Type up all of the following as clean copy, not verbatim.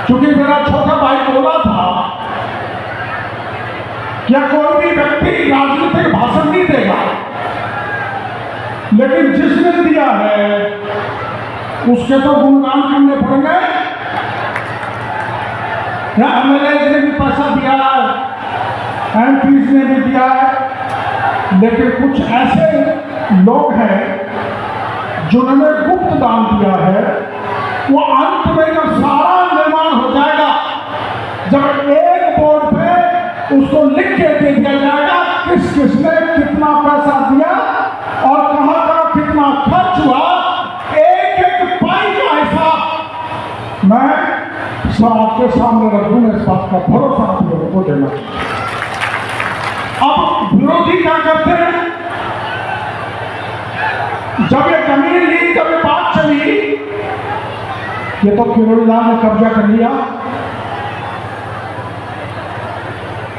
क्योंकि मेरा छोटा भाई बोला था क्या कोई भी व्यक्ति राजनीतिक भाषण नहीं देगा, लेकिन जिसने दिया है उसके तो गुणगान करने पड़ेंगे। एमएलए ने भी पैसा दिया है, एमपीज ने भी दिया है, लेकिन कुछ ऐसे लोग हैं जिन्होंने गुप्त दान दिया है। वो अंत में जब सारा निर्माण हो जाएगा, जब एक बोर्ड पे उसको लिख के दे दिया जाएगा किस किसने कितना पैसा दिया और कहां कहां कितना खर्च हुआ, एक एक पाई का हिसाब मैं आपके सामने रखूंगा। इस बात का भरोसा आप लोगों को देना। अब विरोधी क्या करते हैं, जब ये जमीन ली, जब ये बात चली, ये तो किरोड़ीलाल ने कब्जा कर लिया।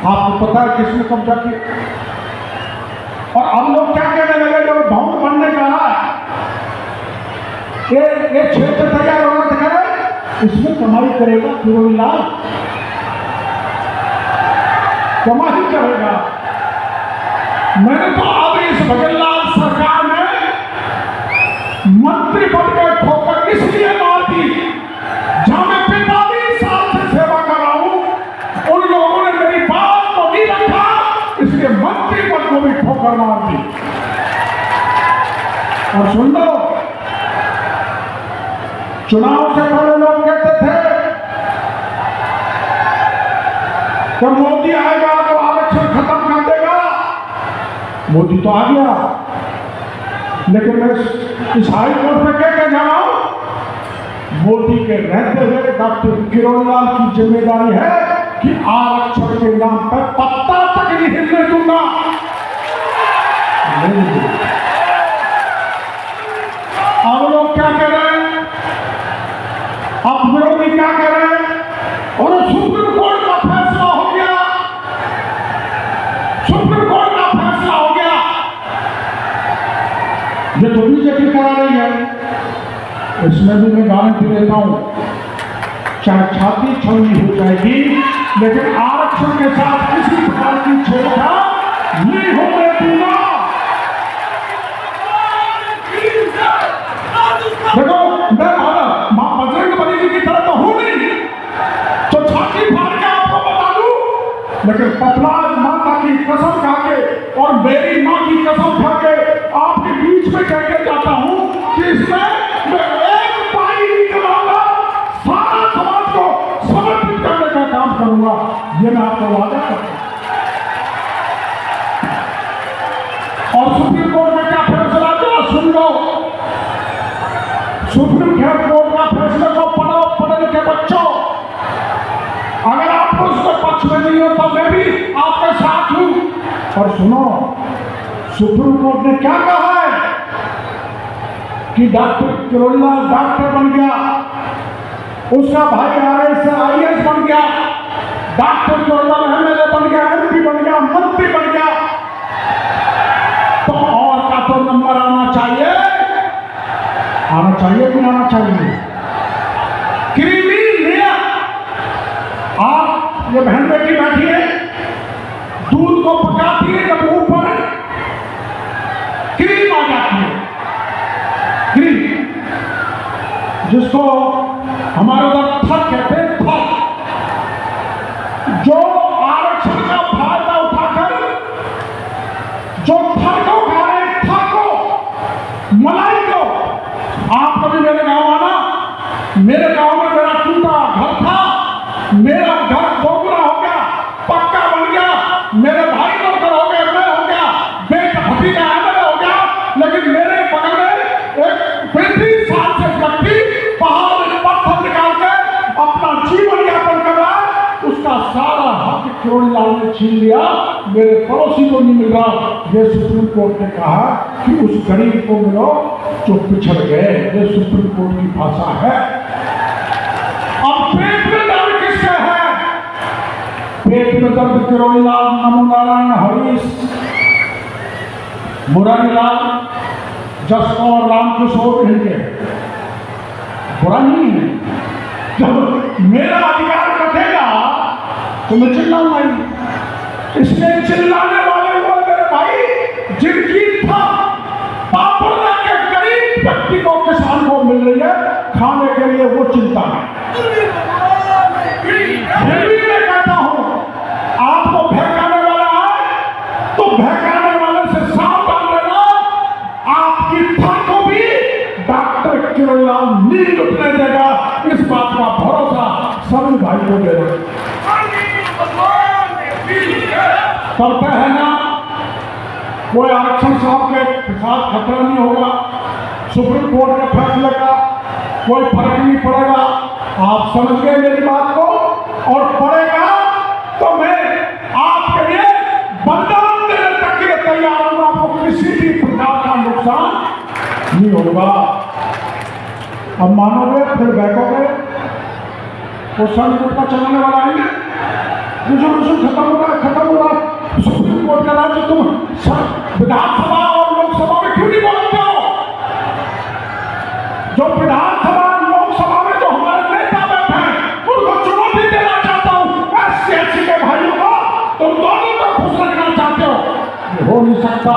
आपको पता है किसने कब्जा किया? और अब लोग क्या कहने लगे, जो भवन बनने जा रहा है, ये क्षेत्र तैयार होना दिखा रहे, इसमें कमाई करेगा किरोड़ीलाल, कमाई करेगा। मैंने तो अब इस भगतलाल सरकार में मंत्री पद के ठोकर इसलिए मार दी, जहां मैं 45 साल से सेवा कर रहा हूं, उन लोगों ने मेरी बात को नहीं रखा, इसलिए मंत्री पद को भी ठोकर मार दी। और सुन लो, चुनाव से पहले लोग कहते थे कि मोदी आएगा तो आरक्षण खत्म कर देगा। मोदी तो आ गया, लेकिन मैं इस हाई कोर्ट पे कह के जा रहा हूं, मोदी के रहते हुए डॉक्टर किरोड़ीलाल की जिम्मेदारी है कि आरक्षण के नाम पर पत्ता तक नहीं हिलने दूंगा। अब लोग क्या कह रहे हैं, अब विरोधी क्या कह रहे हैं, और सुप्रीम कोर्ट का फैसला हो गया, सुप्रीम कोर्ट का फैसला हो गया। ये तो बीजेपी करा रही है, इसमें भी मैं गारंटी देता हूं, चाहे छाती छलनी हो जाएगी, लेकिन आरक्षण के साथ किसी प्रकार की छेड़छाड़ नहीं होने दूंगा। देखो, मैं बजरंग बली जी की तरह तो हूं नहीं, तो छाती फाड़ के आपको बता दूं, लेकिन पपलाज माता की कसम खा के और मेरी मां की कसम खा के आपके बीच में कह के जाता हूं कि इसमें मैं एक पाई नहीं कमाऊंगा, सारा समाज को समर्पित करने का काम करूंगा। ये मैं आपको वादा करता हूं। और सुप्रीम कोर्ट में क्या फैसला दिया सुन लो। सुप्रीम कोर्ट का फैसले को पढ़ो, पढ़ने के बच्चों, अगर आप उसके पक्ष में नहीं हो तो मैं भी आपके साथ हूं। और सुनो, सुप्रीम कोर्ट ने क्या कहा है कि डॉक्टर किरोड़ीलाल डॉक्टर बन गया, उसका भाई आईएएस बन गया, डॉक्टर किरोड़ीलाल एमएलए बन गया, एमपी बन गया, मंत्री बन गया, तो और का तो नंबर आना चाहिए, आना चाहिए कि आना चाहिए? क्रीमी लेयर, आप ये बहन बेटी बैठी है, दूध को पकाती है, जब ऊपर क्रीम आ जाती है, क्रीम, जिसको हमारे उधर थक कहते हैं, थक, जो आरक्षण का फायदा उठाकर जो थको खा रहे, थको मलाई को, आप कभी मेरे गांव आना, मेरे गांव में मेरा टूटा घर था, मेरा घर दोगुना हो गया, पक्का बन गया, मेरे भाई नौकर हो गए, मैं हो गया, बेटा भतीजा एमएलए हो गया, लेकिन मेरे बगल में एक 35 साल से व्यक्ति पहाड़ में पत्थर निकाल के अपना जीवन यापन कर रहा है, उसका सारा हक किरोड़ीलाल ने छीन लिया, मेरे पड़ोसी को नहीं मिल रहा। ये सुप्रीम कोर्ट ने कहा कि उस गरीब को मिलो जो पिछड़ गए। ये सुप्रीम कोर्ट की भाषा है। अब पेट में दर्द किसका है? पेट में दर्द किरोड़ीलाल, नमो नारायण, हरीश, मुरारीलाल, जसकौर, रामकिशोर, इनके बुरा नहीं है। जब मेरा तो मैं चिल्लाऊंगा ही। इसलिए चिल्लाने वाले वो मेरे भाई जिनकी था पापड़ा के गरीब व्यक्ति को, किसान को मिल रही है खाने के लिए, वो चिंता है। फिर भी मैं कहता हूं, आपको बहकाने वाला है तो बहकाने वाले से सावधान रहना। आपकी था को भी डॉक्टर किरोड़ीलाल नहीं लुटने देगा, इस बात का भरोसा सभी भाई को देना। करते हैं ना, कोई आरक्षण साहब के साथ खतरा नहीं होगा, सुप्रीम कोर्ट के फैसले का कोई फर्क नहीं पड़ेगा। आप समझ गए मेरी बात को, और पड़ेगा तो मैं आपके लिए बलिदान देने तक के लिए तैयार हूं। आपको किसी भी प्रकार का नुकसान नहीं होगा। अब मानोगे फिर बैठोगे, वो संकट का चलाने वाला है, रिजोल्यूशन खत्म हो रहा है, खत्म हो रहा है, सुप्रीम कोर्ट का राज, तुम विधानसभा और लोकसभा में क्यों नहीं बोलते हो? जो विधानसभा लोकसभा में जो हमारे नेता बैठे हैं उनको चुनौती देना चाहता हूं, एससी के भाइयों को तुम दोनों को खुश रखना चाहते हो, ये हो नहीं सकता।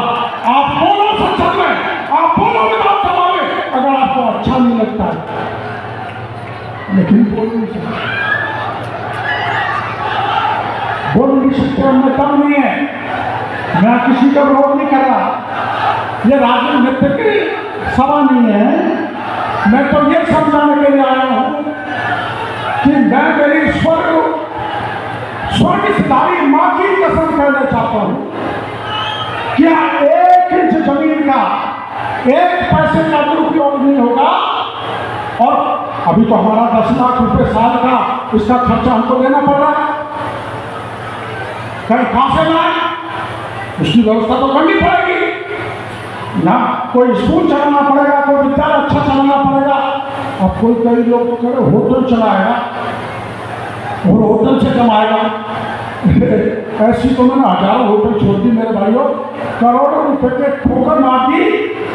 आप बोलो संसद में, आप बोलो विधानसभा में, अगर आपको अच्छा नहीं लगता है, लेकिन बोल नहीं सकते, बोल नहीं सकते, उनमें दम नहीं है। मैं किसी का विरोध नहीं कर रहा, ये राजनीतिक सभा नहीं है। मैं तो ये समझाने के लिए आया हूं कि मैं मेरी स्वर्गधारी मां की कसम करना चाहता हूं, क्या 1 इंच जमीन का 1 पैसे का दुरुपयोग नहीं होगा। और अभी तो हमारा 10 लाख रुपए साल का इसका खर्चा हमको देना पड़ रहा है, कहीं कहां से लाए, उसकी व्यवस्था तो करनी पड़ेगी ना। कोई स्कूल चलाना पड़ेगा, कोई विद्यालय अच्छा चलाना पड़ेगा। अब कोई कई लोग तो कह रहे होटल चलाएगा और होटल से कमाएगा। ऐसी तो मैंने हजारों होटल छोड़ दी मेरे भाइयों, करोड़ों रुपए के ठोकर मार दी।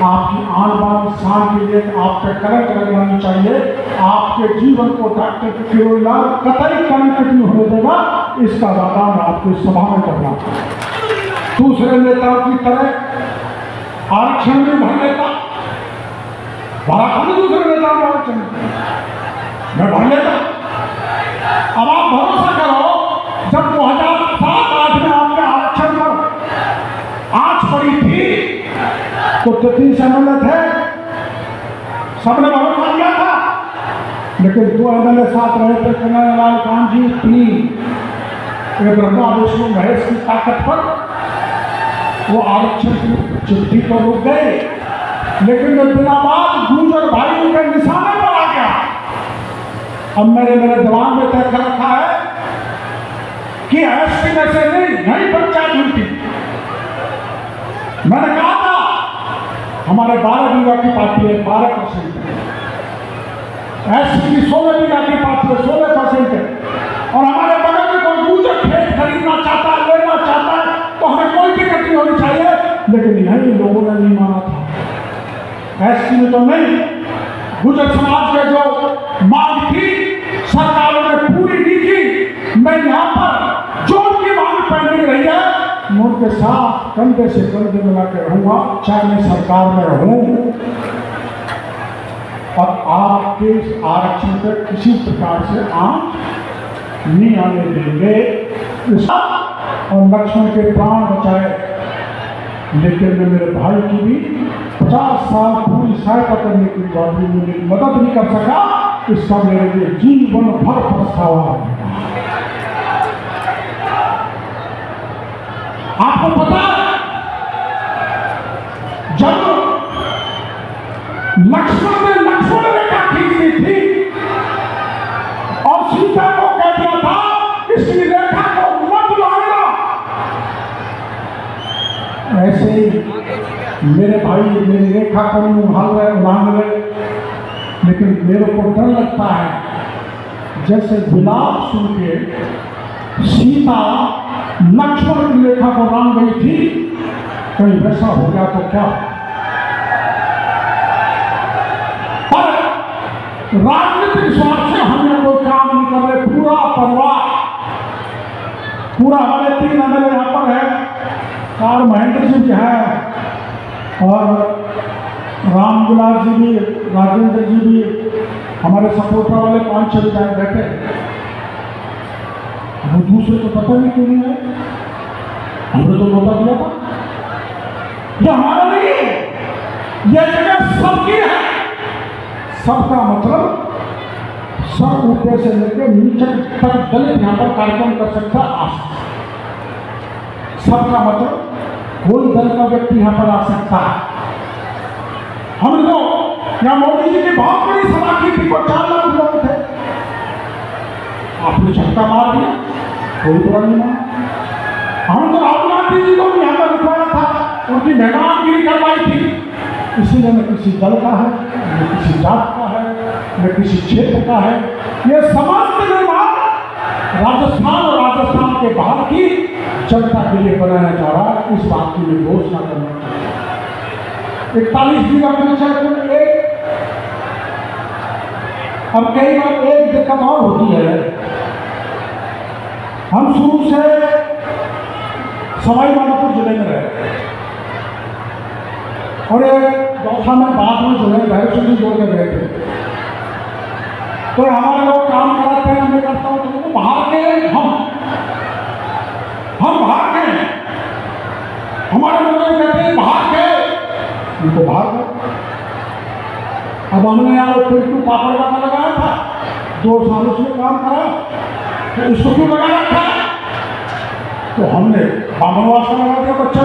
आपकी आन बान शान के लिए आप पे कलंक लगवानी चाहिए। आपके जीवन को डॉक्टर किरोड़ीलाल कतई कलंक नहीं होने देगा, इसका वादा मैं आपको सभा में करना। दूसरे नेताओं की तरह आरक्षण में भर लेता, भरा था दूसरे नेताओं में आरक्षण मैं भर लेता। अब आप भरोसा करो, जब 2007-8 में आपके आरक्षण पर आंच पड़ी थी तो 33 एमएलए थे, सबने भरोसा किया था। लेकिन 2 एमएलए साथ रहे थे, कन्हैयालाल कांजी 3, ब्रह्मा विष्णु महेश की ताकत पर वो आरक्षण की चिट्ठी तो रुक गई, लेकिन बिना बात गुर्जर भाइयों के निशाने पर आ गया। अब मेरे दिमाग में तय कर रखा है कि एसटी में से नहीं पंचायत मिलती। मैंने कहा था हमारे 12 बीघा की पार्टी है, 12%, एसटी की 16 बीघा की पार्टी है, 16% है, और हमारे बगल में कोई गुर्जर खेत खरीदना चाहता है, लेना चाहता है, तो हमें कोई दिक्कत नहीं होनी चाहिए। लेकिन यही लोगों ने नहीं माना था, एसटी में तो नहीं। गुर्जर समाज के जो मांग थी सरकारों ने पूरी नहीं की। मैं यहाँ पर जो उनकी मांग पेंडिंग रही है, मैं उनके साथ कंधे से कंधे मिला के रहूंगा, चाहे मैं सरकार में रहूं। और आपके आरक्षण पर किसी प्रकार से आंच नहीं आने देंगे। और लक्ष्मण के प्राण बचाए, लेकिन मैं मेरे भाई की भी 50 साल पूरी सहायता करने की बात भी मेरी मदद नहीं कर सका, इसका मेरे लिए जीवन भर पछतावा है। आपको पता है, जब लक्ष्मण ने लक्ष्मण रेखा खींच दी थी और सीता को कह दिया था इसकी रेखा को मत लाना, ऐसे ही मेरे भाई मेरी रेखा को नहीं उड़ान रहे। लेकिन मेरे को डर लगता है जैसे विलाप सुन के सीता लक्ष्मण की रेखा को उड़ान गई थी, कहीं वैसा हो गया तो क्या। पर राजनीतिक स्वार्थ से हमने कोई काम नहीं कर रहे, पूरा परिवार पूरा हमारे 3 एमएलए यहाँ पर है, 4 महेंद्र सिंह जी हैं और रामविलास जी भी, राजेंद्र जी भी, हमारे सपोर्टर वाले 5-6 विधायक बैठे हैं। वो दूसरे को पता नहीं क्यों नहीं है, हमने तो मौका दिया था। ये हमारा नहीं है, ये जगह सबकी है। सबका मतलब सब ऊपर से लेकर नीचे तक दलित यहाँ पर कार्यक्रम कर सकता आ सकता। सबका मतलब कोई दल का व्यक्ति यहाँ पर आ सकता है। हम तो यहाँ मोदी जी की बहुत बड़ी सभा की थी, 4 लाख लोग थे, आपने झटका मार दिया, कोई बुरा नहीं माना। हम तो राहुल गांधी जी को भी यहाँ पर रुकवाया था, उनकी मेहमानगिरी करवाई थी, इसीलिए न किसी दल का है, न किसी जात का है, न किसी क्षेत्र का है। ये समस्त निर्माण राजस्थान और राजस्थान के बाहर की जनता के लिए बनाया जा रहा है। इस बात की मैं घोषणा करना चाहता हूँ। 41 जिला पंचायत एक, अब कई बार एक दिक्कत और होती है, हम शुरू से सवाई माधोपुर जिले में रहे और चौथा में बाद में जो है भैरव सिंह जोड़ के गए थे। तो हमारे लोग काम कराते हैं, मैं करता हूँ, तो बाहर के हम बाहर के, हमारे लोग कहते हैं बाहर के, उनको बाहर गए। अब हमने यहाँ पिंटू पापड़ का लगाया था, 2 साल उसमें काम करा, तो उसको क्यों लगा रखा? तो हमने बामनवास का लगा दिया, बच्चा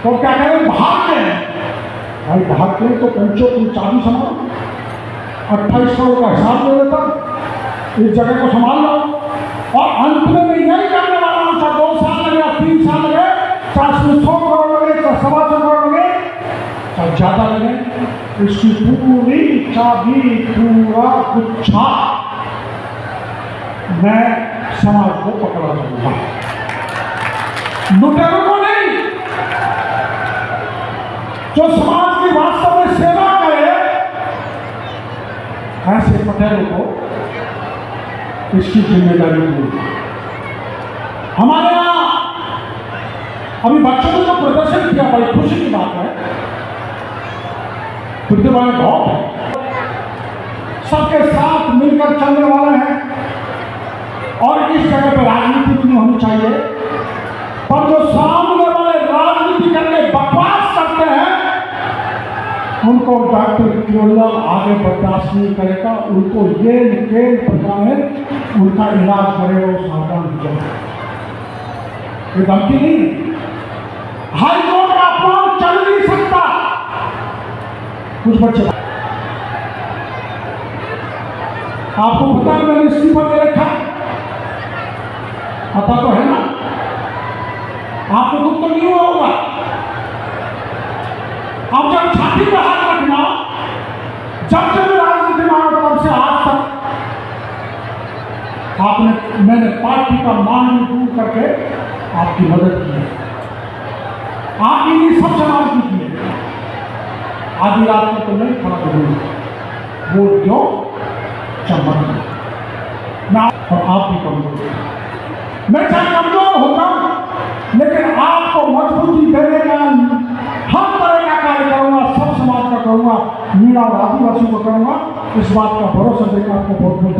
तो क्या करें, बाहर के भाई, बाहर के तो पंचों की चाबी संभालो, 28 करोड़ का हिसाब ले लेता, इस जगह को संभाल लो। और अंत में मैं यही करने वाला हूँ, चाहे 2 साल लगे, 3 साल लगे, चाहे 100 करोड़ लगे, चाहे 125 करोड़ लगे, चाहे ज्यादा लगे, इसकी पूरी चाबी, पूरा गुच्छा मैं समाज को पकड़ा दूंगा, लुटेरों को नहीं। जो समाज की वास्तव में सेवा करे, ऐसे पटेलों को इसकी जिम्मेदारी दी। हमारे यहाँ अभी बच्चों ने जो प्रदर्शन किया, बड़ी खुशी की बात है, विद्यमान बहुत है, सबके साथ मिलकर चलने वाले हैं। और इस जगह पर राजनीति नहीं होनी चाहिए, पर जो सामने वाले राजनीति करके बकवास करते हैं, उनको डॉक्टर केवल आगे बर्दाश्त नहीं करेगा, उनको ये केल प्रकार में उनका इलाज करे और सावधान हो जाए। ये धमकी नहीं, हाई कोर्ट का अपमान चल नहीं सकता। कुछ बच्चे, आपको पता है मैंने इस्तीफा दे रखा, पता तो है ना, आपको दुख तो नहीं हुआ होगा। अब जब छाती पे हाथ रखना, जब से मैं राजनीति में आया तब से आज तक मैंने पार्टी का मान दूर करके आपकी मदद की है, आपकी नहीं सब समाज की है। आधी रात में तो नहीं खड़ा करूंगा, वो जो चमक मैं और आप भी कमजोर, मैं चाहे कमजोर होता हूं, लेकिन आपको मजबूती देने का हर तरह का कार्य करूंगा, सब समाज का करूंगा, मीरा और आदिवासियों को करूंगा। इस बात का भरोसा देकर आपको बहुत बहुत